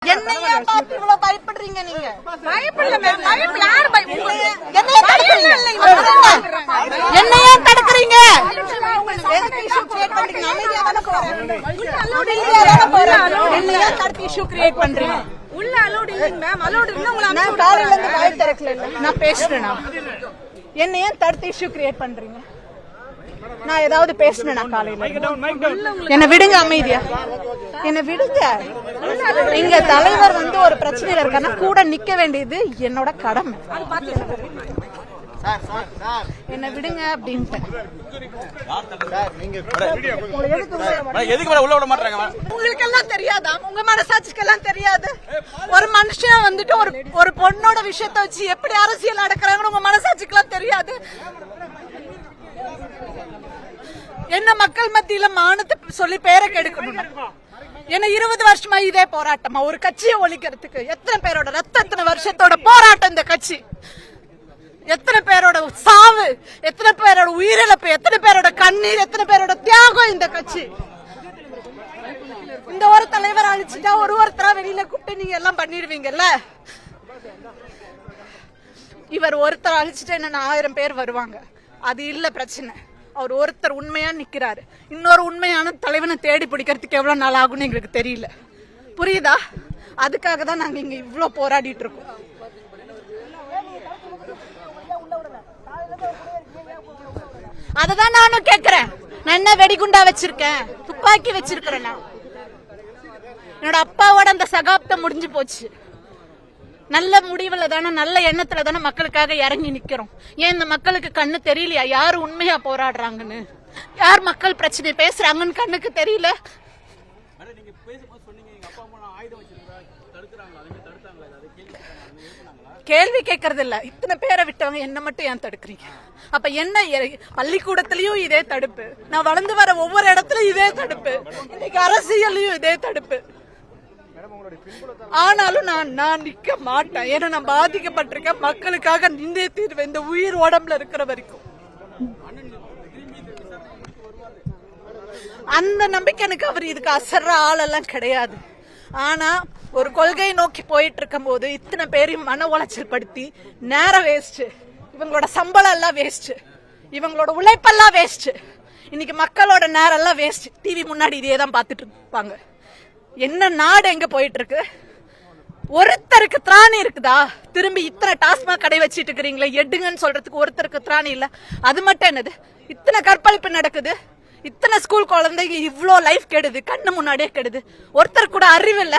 என்னையா பார்த்து இவ்வளவு பயப்படுறீங்க நீங்க? பயப்படல மேம், பயப்படல. யார் என்னையா தடுக்கிறீங்க? எதுக்கு இஷ்யூ கிரியேட் பண்றீங்க? அமைதியா தான போறேன். என்னையா தடுத்து இஷ்யூ கிரியேட் பண்றீங்க? உள்ள அலோட் இல்லைங்க மேம். அலோட் இருந்தா உங்களை நான் காலையில இருந்து வாய் திறக்கல. நான் பேசுறேனா? என்னையா தடுத்து இஷ்யூ கிரியேட் பண்றீங்க? நான் ஏதாவது பேசுனேனா காலையில? என்ன விடுங்க, அமைதியா என்ன விடுங்க. எங்க தலைவர் வந்து ஒரு பிரச்சனையில இருக்காருன்னா கூட நிக்க வேண்டியது என்னோட கடமை. என்ன விடுங்க அப்படின்ட்டு. உங்களுக்கு எல்லாம் தெரியாதா? உங்க மனசாட்சிக்கு எல்லாம் தெரியாது? ஒரு மனுஷன் வந்துட்டு ஒரு பொண்ணோட விஷயத்த வச்சு எப்படி அரசியல் நடக்கிறாங்கன்னு உங்க மனசாட்சிக்கு எல்லாம் தெரியாது? என்ன மக்கள் மத்தியில மானத்தை சொல்லி பேரை கெடுக்கணும்? என்ன 20 வருஷமா இதே போராட்டமா? ஒரு கட்சியை ஒழிக்கிறதுக்கு எத்தனை பேரோட ரத்தம், எத்தனை வருஷத்தோட போராட்டம் இந்த கட்சி, எத்தனை பேரோட சாவு, எத்தனை பேரோட உயிரிழப்பு, எத்தனை பேரோட கண்ணீர், எத்தனை பேரோட தியாகம் இந்த கட்சி. இந்த ஒரு தலைவர் அழிச்சுட்டா ஒருத்தரா வெளியில கூப்பிட்டு நீங்க எல்லாம் பண்ணிடுவீங்கல்ல? இவர் ஒருத்தர் அழிச்சுட்டு என்ன 1000 பேர் வருவாங்க. அது இல்ல பிரச்சனை. அவர் ஒருத்தர் உண்மையா நிக்கிறாரு. இன்னொரு உண்மையான தலைவனை தேடி பிடிக்கிறதுக்கு எவ்வளவு நாள் ஆகும்னு எங்களுக்கு தெரியல. புரியுதா? அதுக்காக தான் நாங்க இங்க இவ்வளவு போராடிட்டு இருக்கோம். அததான் நானும் கேக்குறேன். நான் என்ன வெடிகுண்டா வச்சிருக்கேன்? துப்பாக்கி வச்சிருக்கிறேன். என்னோட அப்பாவோட அந்த சகாப்தம் முடிஞ்சு போச்சு. நல்ல முடிவுல தானே, நல்ல எண்ணத்துல தானே மக்களுக்காக இறங்கி நிக்கிறோம். ஏன் இந்த மக்களுக்கு கண்ணு தெரியலையா? யாரு உண்மையா போராடுறாங்கன்னு, யார் மக்கள் பிரச்சனை பேசுறாங்கன்னு கண்ணுக்கு தெரியல? கேள்வி கேட்கறது இல்ல. இத்தனை பேரை விட்டவங்க என்ன மட்டும் ஏன் தடுக்கிறீங்க? அப்ப என்ன? பள்ளிக்கூடத்திலயும் இதே தடுப்பு, நான் வளர்ந்து வர ஒவ்வொரு இடத்துலயும் இதே தடுப்பு, இன்னைக்கு அரசியலையும் இதே தடுப்பு. ஆனாலும் நான் நிக்க மாட்டேன். ஏன்னா நான் பாதிக்கப்பட்டிருக்கேன். மக்களுக்காக நின்றே தீர்வேன் இந்த உயிர் உடம்புல இருக்கிற வரைக்கும். அந்த நம்பிக்கை எனக்கு அவர் இதுக்கு அசர்ற ஆளெல்லாம் கிடையாது. ஆனா ஒரு கொள்கையை நோக்கி போயிட்டு இருக்கும் போது இத்தனை பேரையும் மன உளைச்சல் படுத்தி நேரம் வேஸ்ட், இவங்களோட சம்பளம் எல்லாம் வேஸ்ட், இவங்களோட உழைப்பெல்லாம் வேஸ்ட், இன்னைக்கு மக்களோட நேரம் எல்லாம் வேஸ்ட். டிவி முன்னாடி இதே தான் பாத்துட்டு இருப்பாங்க. என்ன நாடு எங்க போயிட்டு இருக்கு? ஒருத்தருக்கு திராணி இருக்குதா? திரும்பி இத்தனை டாஸ்மாக் கடை வச்சிட்டு இருக்கிறீங்களே, எடுங்கன்னு சொல்றதுக்கு ஒருத்தருக்கு திராணி இல்ல. அது மட்டும் என்னது? இத்தனை கற்பழிப்பு நடக்குது, இத்தனை ஸ்கூல் குழந்தைங்க இவ்ளோ லைஃப் கெடுது, கண்ணு முன்னாடியே கெடுது. ஒருத்தர் கூட அறிவு இல்ல.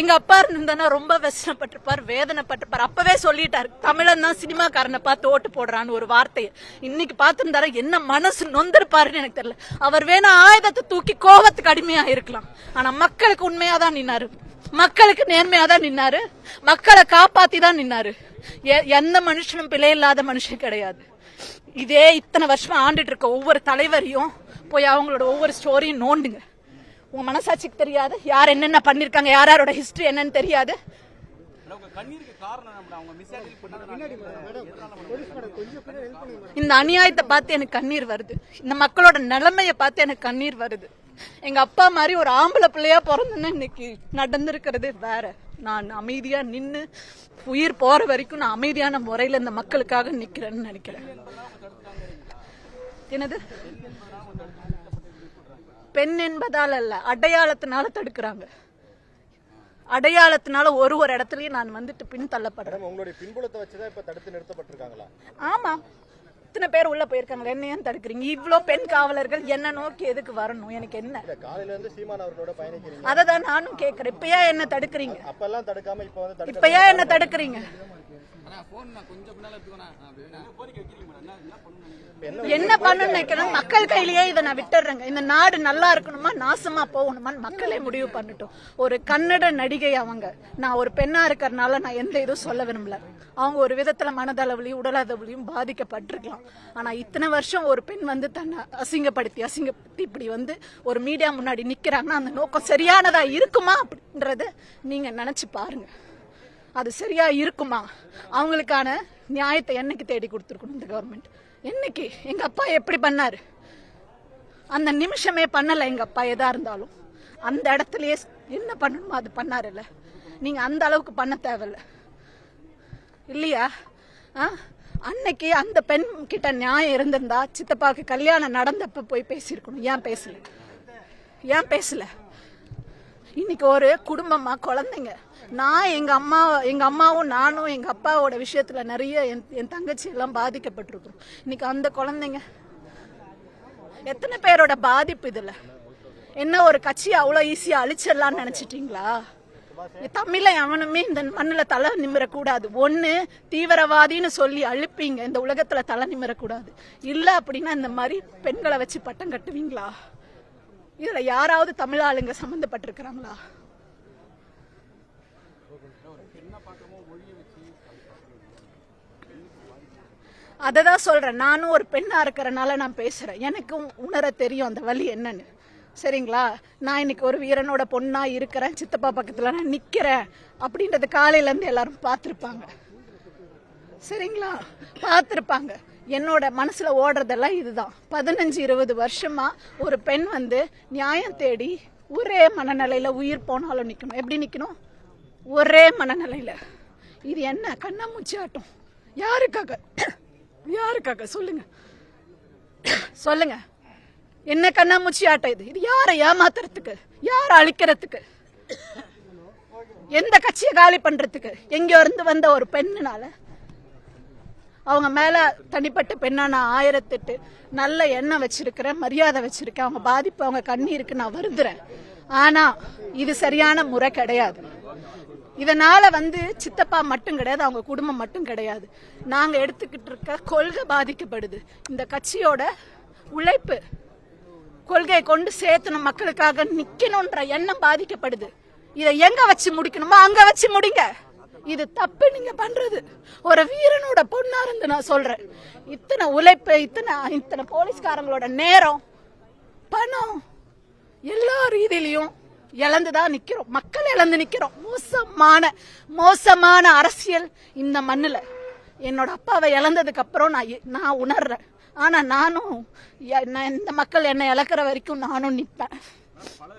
எங்க அப்பா இருந்தா ரொம்ப வெசனப்பட்டிருப்பார், வேதனைப்பட்டிருப்பார். அப்பவே சொல்லிட்டாரு, தமிழன் தான் சினிமாக்காரனை பார்த்து ஓட்டு போடுறான்னு ஒரு வார்த்தையை. இன்னைக்கு பார்த்திருந்தாரு என்ன மனசு நொந்திருப்பாருன்னு எனக்கு தெரியல. அவர் வேணா ஆயுதத்தை தூக்கி கோபத்துக்கு அடிமையா இருக்கலாம். ஆனா மக்களுக்கு உண்மையா தான் நின்னாரு, மக்களுக்கு நேர்மையா தான் நின்னாரு, மக்களை காப்பாத்தி தான் நின்னாரு. எந்த மனுஷனும் பிழை இல்லாத மனுஷன் கிடையாது. இதே இத்தனை வருஷமா ஆண்டுட்டு இருக்க ஒவ்வொரு தலைவரையும் போய் அவங்களோட ஒவ்வொரு ஸ்டோரியும் நோண்டுங்க. உங்க மனசாட்சிக்கு தெரியாது யார் என்னென்ன பண்ணிருக்காங்க, யாரோட ஹிஸ்டரி என்னன்னு தெரியாது. இந்த அநியாயத்தை பார்த்து எனக்கு கண்ணீர் வருது. இந்த மக்களோட நிலைமைய பார்த்து எனக்கு கண்ணீர் வருது. எங்க அப்பா மாதிரி ஒரு ஆம்பளை பிள்ளையா பிறந்தேன்னு இன்னைக்கு நடந்திருக்கிறது வேற. நான் அமைதியா நின்னு உயிர் போற வரைக்கும் நான் அமைதியான முறையில இந்த மக்களுக்காக நிக்கிறேன்னு நினைக்கிறேன். என்னது? பெண் என்பதால் அல்ல, அடையாளத்தினால தடுக்கிறாங்க. அடையாளத்தினால ஒரு இடத்துலயும் நான் வந்துட்டு பின் தள்ளப்படுறேன். உங்களுடைய பின்புலத்தை வச்சுதான் இப்ப தடுத்து நிறுத்தப்பட்டிருக்காங்களா? ஆமா, இத்தனை பேர் உள்ள போயிருக்காங்க. என்ன ஏன் தடுக்கிறீங்க? இவ்ளோ பெண் காவலர்கள் என்ன நோக்கி எதுக்கு வரணும்? எனக்கு என்ன? காலையில இருந்து சீமான் அவர்களோட பயணிக்கிறீங்க, அததான் நானும் கேக்குறேன். இப்பயா என்ன தடுக்கிறீங்க? அப்பெல்லாம் தடுக்காம இப்பயா என்ன தடுக்கிறீங்க? என்ன பண்ணணும்னு நினைக்கிறேன்? மக்கள் கையிலேயே இதை நான் விட்டுறேங்க. இந்த நாடு நல்லா இருக்கணுமா நாசமா போகணுமான்னு மக்களே முடிவு பண்ணட்டும். ஒரு கன்னட நடிகை அவங்க, நான் ஒரு பெண்ணா இருக்கிறதுனால நான் எந்த இதுவும் சொல்ல விரும்பல. அவங்க ஒரு விதத்துல மனதளவுலையும் உடலளவுலையும் பாதிக்கப்பட்டிருக்கலாம். ஆனா இத்தனை வருஷம் ஒரு பெண் வந்து தன்னை அசிங்கப்படுத்தி இப்படி வந்து ஒரு மீடியா முன்னாடி நிக்கிறாங்கன்னா அந்த நோக்கம் சரியானதா இருக்குமா அப்படின்றத நீங்க நினைச்சு பாருங்க. அது சரியா இருக்குமா? அவங்களுக்கான நியாயத்தை என்னைக்கு தேடி கொடுத்துருக்கணும் இந்த கவர்மெண்ட்? என்னைக்கு? எங்க அப்பா எப்படி பண்ணாரு? அந்த நிமிஷமே பண்ணல எங்க அப்பா எதா இருந்தாலும். அந்த இடத்துலயே என்ன பண்ணணுமோ அது பண்ணாருல்ல. நீங்க அந்த அளவுக்கு பண்ண தேவையில்ல இல்லையா? அன்னைக்கு அந்த பெண் கிட்ட நியாயம் இருந்திருந்தா சித்தப்பாக்கு கல்யாணம் நடந்தப்ப போய் பேசியிருக்கணும். ஏன் பேசல? இன்னைக்கு ஒரு குடும்பமா குழந்தைங்க, நான் எங்க அம்மாவும் நானும் எங்க அப்பாவோட விஷயத்துல நிறைய என் தங்கச்சி எல்லாம் பாதிக்கப்பட்டிருக்கோம். இன்னைக்கு அந்த குழந்தைங்க எத்தனை பேரோட பாதிப்பு இதுல? என்ன ஒரு கட்சியை அவ்வளவு ஈஸியா அழிச்சிடலாம்னு நினைச்சிட்டீங்களா? தமிழை அவனுமே இந்த மண்ணுல தலை நிமிரக்கூடாது. ஒண்ணு தீவிரவாதின்னு சொல்லி அழிப்பீங்க, இந்த உலகத்துல தலை நிமிரக்கூடாது. இல்ல அப்படின்னா இந்த மாதிரி பெண்களை வச்சு பட்டம் கட்டுவீங்களா? இதுல யாராவது தமிழ் ஆளுங்க சம்பந்தப்பட்டிருக்கிறாங்களா? அததான் சொல்றேன். நானும் ஒரு பெண்ணா இருக்கிறனால நான் பேசுறேன். எனக்கும் உணர தெரியும் அந்த வலி என்னன்னு. சரிங்களா? நான் இன்னைக்கு ஒரு வீரனோட பொண்ணா இருக்கிறேன், சித்தப்பா பக்கத்துல நான் நிக்கிறேன் அப்படின்றது காலையில இருந்து எல்லாரும் பார்த்திருப்பாங்க. சரிங்களா? பார்த்திருப்பாங்க. என்னோட மனசுல ஓடுறதெல்லாம் இதுதான். 15-20 வருஷமா ஒரு பெண் நியாயம் தேடி ஒரே மனநிலையில உயிர் போனாலும் நிக்கணும். எப்படி நிக்கணும்? ஒரே மனநிலையில. இது என்ன கண்ணாமூச்சி ஆட்டம்? யாருக்காக சொல்லுங்க. என்ன கண்ணாமூச்சி ஆட்டம் இது? இது யாரை ஏமாத்துறதுக்கு, யாரை அழிக்கிறதுக்கு, எந்த கட்சியை காலி பண்றதுக்கு? எங்க இருந்து வந்த ஒரு பெண்ணுனால அவங்க மேல தனிப்பட்ட பெண்ணா நான் 1008 நல்ல எண்ணம் வச்சிருக்கிறேன், மரியாதை வச்சிருக்கேன். அவங்க பாதிப்பு, அவங்க கண்ணீருக்கு நான் வருந்துறேன். ஆனா இது சரியான முறை கிடையாது. இதனால சித்தப்பா மட்டும் கிடையாது, அவங்க குடும்பம் மட்டும் கிடையாது. நாங்க எடுத்துக்கிட்டு இருக்க கொள்கை பாதிக்கப்படுது. இந்த கட்சியோட உழைப்பு, கொள்கையை கொண்டு சேர்த்தணும், மக்களுக்காக நிக்கணும்ன்ற எண்ணம் பாதிக்கப்படுது. இதை எங்க வச்சு முடிக்கணுமோ அங்க வச்சு முடிங்க. இது தப்பு நீங்க பண்றது. ஒரு வீரனோட பொண்ணா இருந்து நான் சொல்றேன். இத்தனை உழைப்பு, இத்தனை போலீஸ்காரங்களோட நேரம், பணம், எல்லா ரீதியிலையும் இழந்துதான் நிக்கிறோம். மக்கள் இழந்து நிக்கிறோம். மோசமான அரசியல் இந்த மண்ணுல. என்னோட அப்பாவை இழந்ததுக்கு அப்புறம் நான் உணர்றேன். ஆனா நானும் இந்த மக்கள் என்னை இழக்கிற வரைக்கும் நானும் நிப்பேன்.